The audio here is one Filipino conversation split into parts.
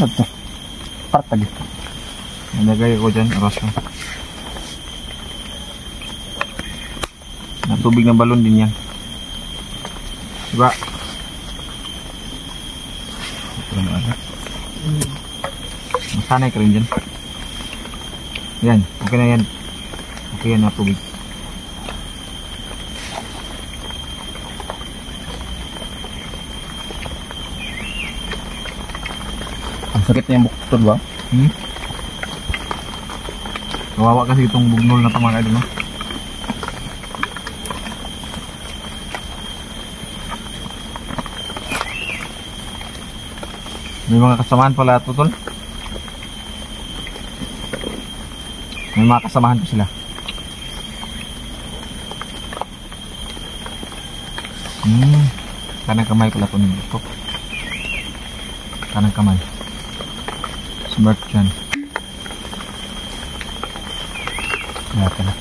Ito. Partag. Nalagay ko dyan, arroz mo. Tubig ng balon din yan. Diba? Masanay ka rin dyan. Yan, okay na yan. Okay yan na tubig. Ang sakit na yung buktod ba? Kawawa kasi itong bugnol na tama kayo no? May mga kasamahan pala ito, tol. May mga kasamahan po sila. Kanang kamay pala ito nito. Kanang kamay. Smart dyan. Ayan na.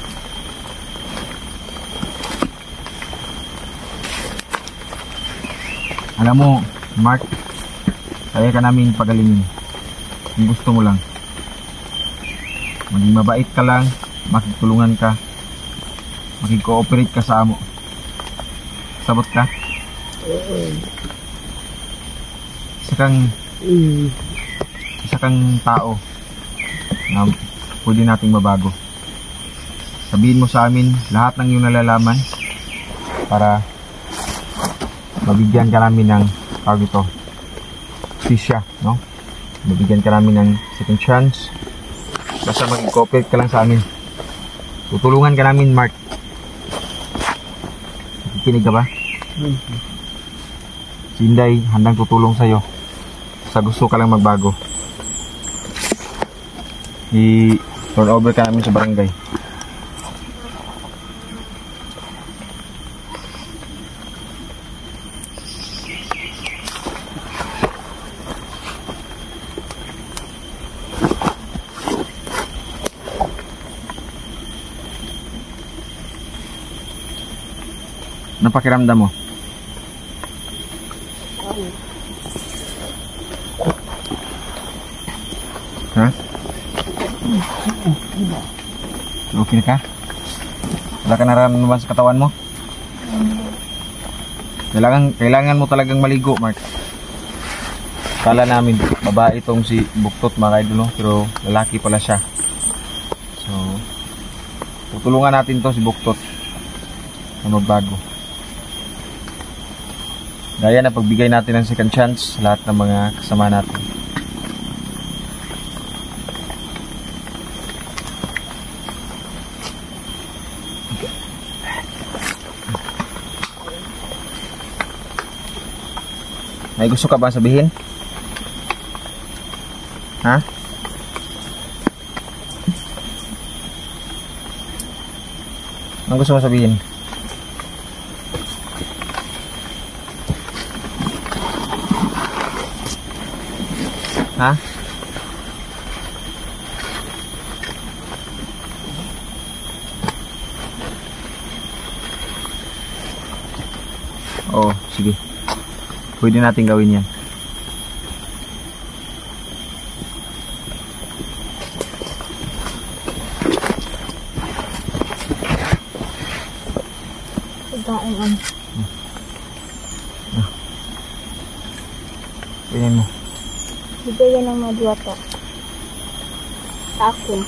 Alam mo, Mark, kaya ka namin pagalingin. Kung gusto mo lang. Maging mabait ka lang, makikitulungan ka, makikooperate ka sa amo. Sabot ka? Isa kang tao na pwede nating mabago. Sabihin mo sa amin lahat ng iyong nalalaman para mabigyan ka namin ng tawag ito, sisya, no? Mabigyan ka namin ng second chance. Basta mag-cooperate ka lang sa amin. Tutulungan ka namin, Mark. Nakikinig ka ba? Si Inday handang tutulong sa'yo sa gusto ka lang magbago. I-turn over ka namin sa barangay. Ano pakiramdam mo? Ha? Okay ka? Wala ka nararamdaman sa katawan mo? Kailangan mo talagang maligo, Mark. Kala namin babae itong si Buktot, mga kaidolo, pero lalaki pala siya. So tutulungan natin to si Buktot na magbago. Gaya na pagbigay natin ng second chance sa lahat ng mga kasama natin. May gusto ka ba sabihin? Ha? Ano gusto mo sabihin? Ha? Oh, sige. Pwede natin gawin yan. Pagkain. Tingnan mo. Bigyan ng mga diwata. Sa akin.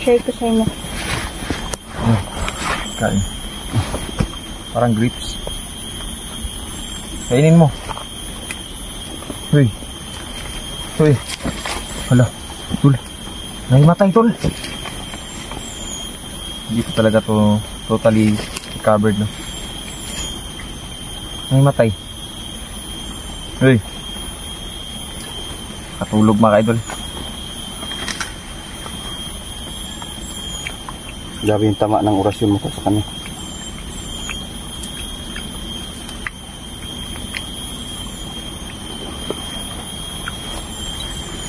Share ko sa inyo. Kain. Parang grapes. Kainin mo. Uy. Uy. Hala. Tul. Nahimatay, Tul. Hindi ko talaga to totally covered, no? Nahimatay. Uy. Katulog, mga idol. Grabe yung tama ng orasyon mo sa kanya.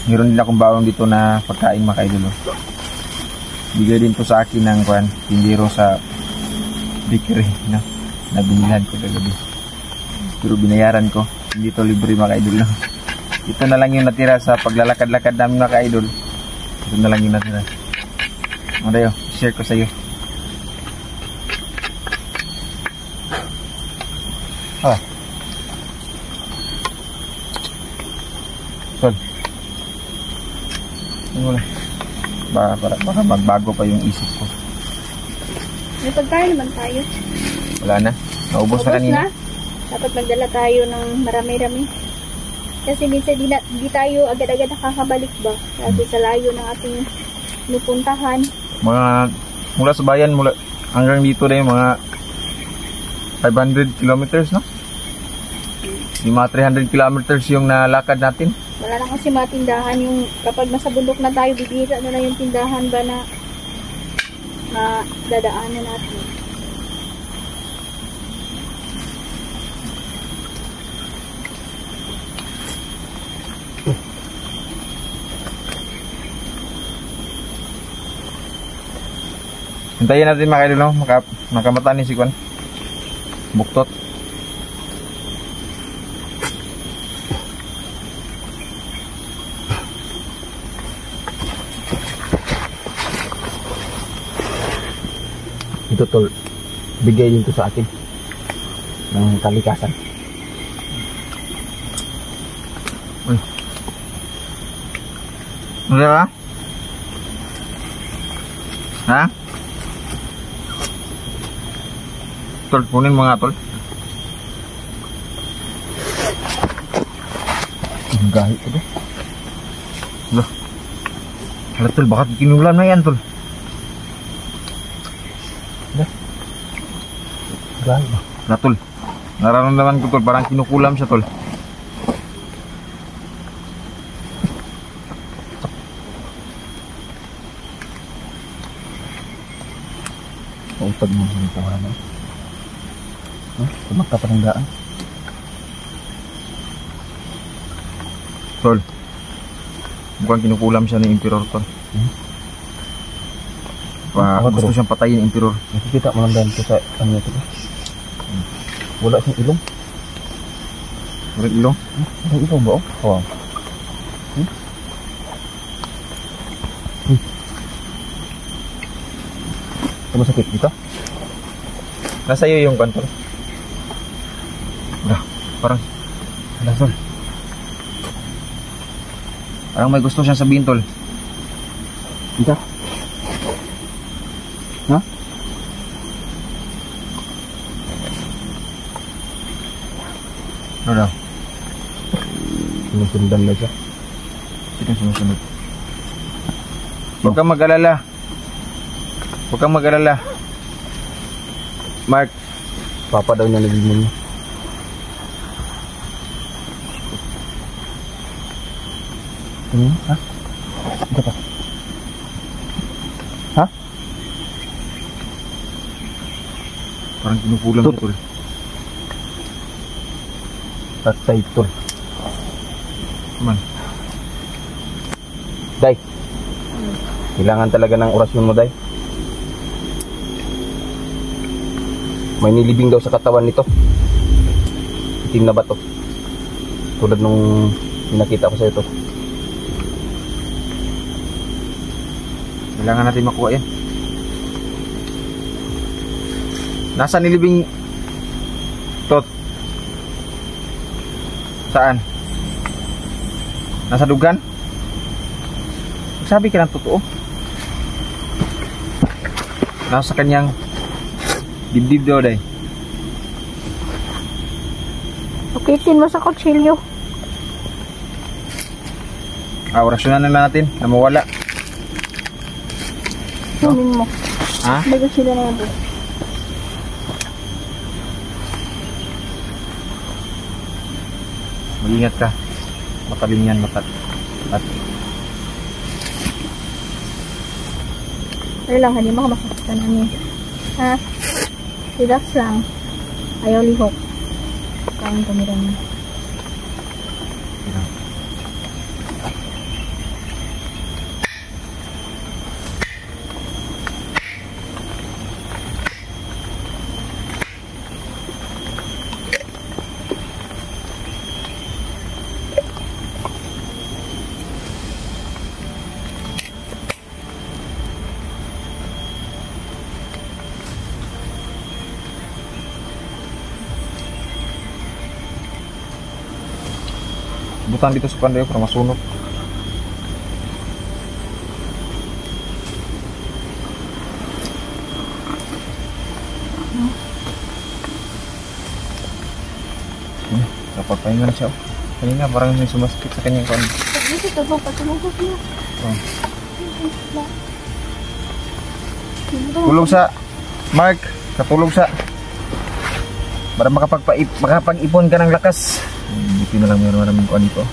Meron din akong bawang dito na pagkain, mga idol. Bigay din to sa akin ng tindero sa bakery, no? Na binilhan ko kagabi. Pero binayaran ko. Hindi to libre, mga idol, no? Ito na lang yung natira sa paglalakad-lakad namin mga ka-idol. Ito na lang yung natira. O dayo, share ko sa iyo. Ah. Tol. Ano na? Baka magbago pa yung isip ko. May pagkain naman tayo. Wala na. Naubos na kanina. Dapat magdala tayo ng marami-rami. Kasi minsan di tayo agad-agad nakakabalik ba? Kasi sa layo ng ating pinupuntahan. Mula sa bayan, hanggang dito na yung mga 500 kilometers, no? Yung mga 300 kilometers yung nalakad natin. Wala na kasi matindahan yung kapag nasa bundok na tayo, bibira na lang yung tindahan ba na dadaanan natin. Hintayin natin mga kaidol, no? Makamata ni si Kwan. Buktot. Ito tol, bigay din to sa akin ng kalikasan. Ano ba? Ha? Tol, kunin mo nga tol. Ang gahi ko ba? Hala tol, baka kinulan na yan tol. Gahi ba? Hala tol, nararamdaman ko tol, parang kinukulam siya tol. Pautag mo sa ito na. Tumakta pa ng daan. Tol, mukhang kinukulam siya ng Emperor tol. Gusto siyang patayin ng Emperor. Nakikita mo lang dahil ko sa ano ito ba? Wala siyang ilong. Walang ilong? Walang ilong ba? Oh. Ito masakit dito? Nasa iyo yung kantor. Parang tol. Parang may gusto siyang sabihin tol. Dito? Ha? Ano daw? Sinusundan na siya. Sino sumusunod? Huwag kang mag-alala. Huwag kang mag-alala. Mark. Papa daw niya naging niya. Ha? Ito pa. Ha? Parang kinukulam Tut. siya tol. Tatay tol. Man. Day. Kailangan talaga ng orasyon mo, Day. May nilibing daw sa katawan nito. Itim na bato. Tulad nung pinakita ko sa ito. Kailangan natin makuha yan. Nasa nilibing Tot? Saan? Nasa dugan? Sabi ka ng totoo. Nasa kanyang dibdib daw day. Ukitin mo sa kutsilyo. Orasyonan na natin na mawala. Kunin mo. Ha? Bago sila na yan. Mag-ingat ka. Matalim yan, at Pero lang, hindi mo makasaktan namin. Ha? Relax lang. Ayaw lihok. Kain tumira mo. butang dito sa kandayo para masunog. Dapat pahinga na siya. Kanina parang may sumasakit sa kanyang kan. Dito ito bang patulogos niya. Oh. Tulog sa Mark, katulog sa para makapag-ipon ka ng lakas. Buti na lang meron namin kuha dito.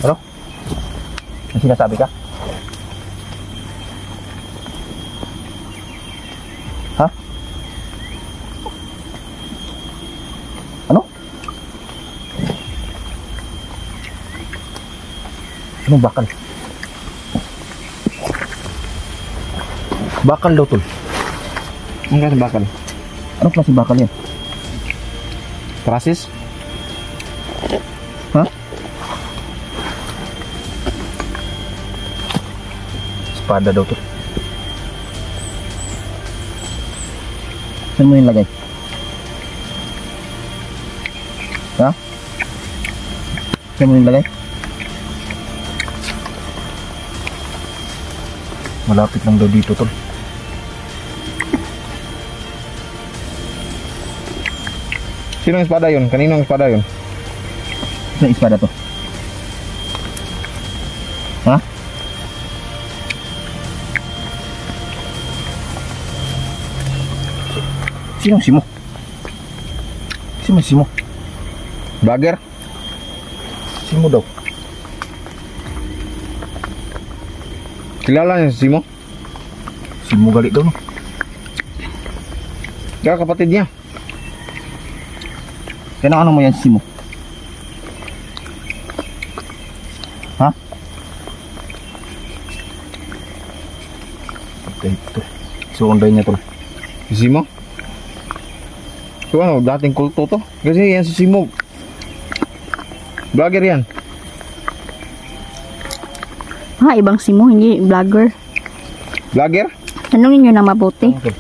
Ano? Ang sinasabi ka? Ha? Ano? Anong bakal? Bakal daw tol. Ang klase bakal? Anong klase bakal yan? Prasis? Ha? Espada daw tol. Saan mo yung lagay? Ha? Saan mo yung lagay? Malapit lang daw dito tol. Sino ang espada yun? Kanino ang espada yun? Saan espada to? Ha? Sino si mo? Sino si mo? Bagger? Si mo daw. Kilala niya si Simo? Si mo galit daw no? Kaya kapatid niya. Kaya ano mo yan si mo? Ha? Ito. So, unday niya tol. Si Simo? So ano, dating kulto to? Kasi yan si Simo. Vlogger yan. Ibang Simo, hindi vlogger. Vlogger? Tanungin nyo na mabuti. Okay.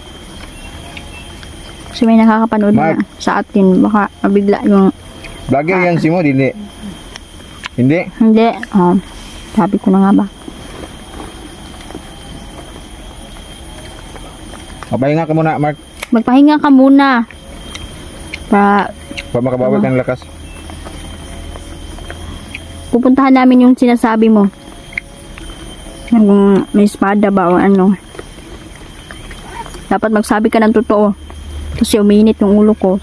Kasi may nakakapanood na Mark. sa atin. Baka mabigla yung... Vlogger yan Simo, hindi. Hindi? Hindi. Sabi ko na nga ba. Mapahinga ka muna, Mark. Magpahinga ka muna. Para Para makabawi ka ng lakas. pupuntahan namin yung sinasabi mo. Kung may espada ba o ano. Dapat magsabi ka ng totoo. Kasi uminit yung ulo ko.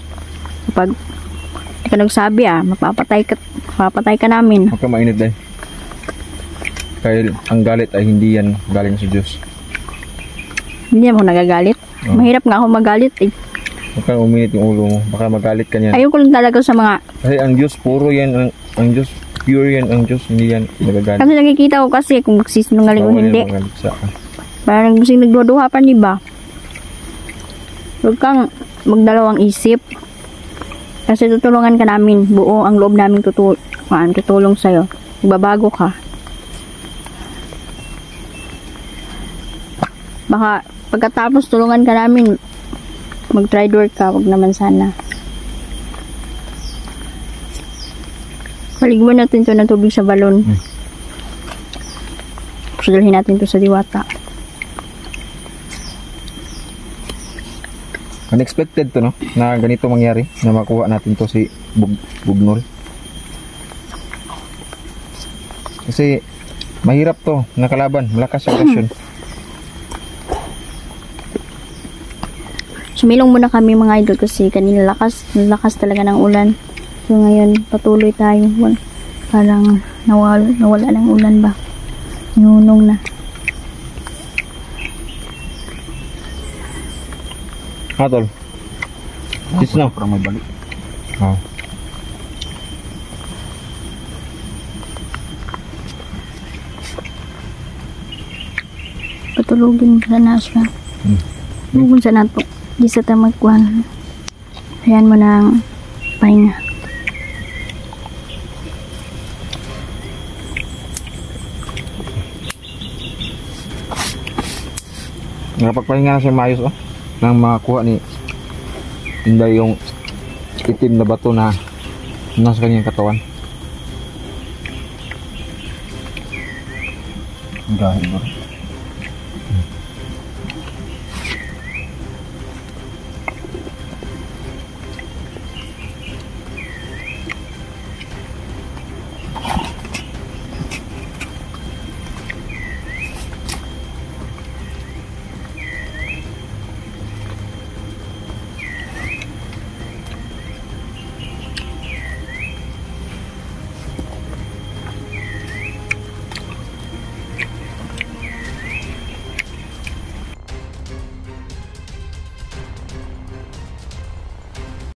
Kapag hindi ka nagsabi mapapatay ka namin. Huwag ka mainit dahil. Dahil ang galit ay hindi yan galing sa Diyos. Hindi mo nagagalit. Oh. Mahirap nga ako magalit eh. Huwag kang uminit yung ulo mo. Baka magalit ka niyan. Ayoko lang talaga sa mga... Kasi ang Diyos, puro yan. Ang Diyos, pure yan ang Diyos. Hindi yan nagagalit. Kasi nakikita ko kasi kung magsisinungaling o Bawal yan hindi. magalit sa akin. Parang nagduduha pa, di ba? Huwag kang magdalawang isip. Kasi tutulungan ka namin. Buo ang loob namin tutulong sa'yo. Magbabago ka. Baka pagkatapos tulungan ka namin, mag-trade work ka. Huwag naman sana. Paligwan natin to ng tubig sa balon. Dalhin natin to sa diwata. Unexpected to, no? Na ganito mangyari. Na makuha natin to si Bugnol. Kasi mahirap to. Nakalaban. Malakas yung kasyon. Sumilong muna kami mga idol kasi kanina lakas talaga ng ulan. So ngayon patuloy tayo. Parang nawala ng ulan ba? Nunong na. Tol. Sis na. Parang may balik. Oh. Patulogin mo sana siya. Patulogin sana to. Di sa tamagkuhan. Ayan mo ng nakapagpahinga. Nakapagpahinga na siya maayos, oh. Nang makakuha ni Inday yung itim na bato na nasa kanyang katawan. Ang gahi bro.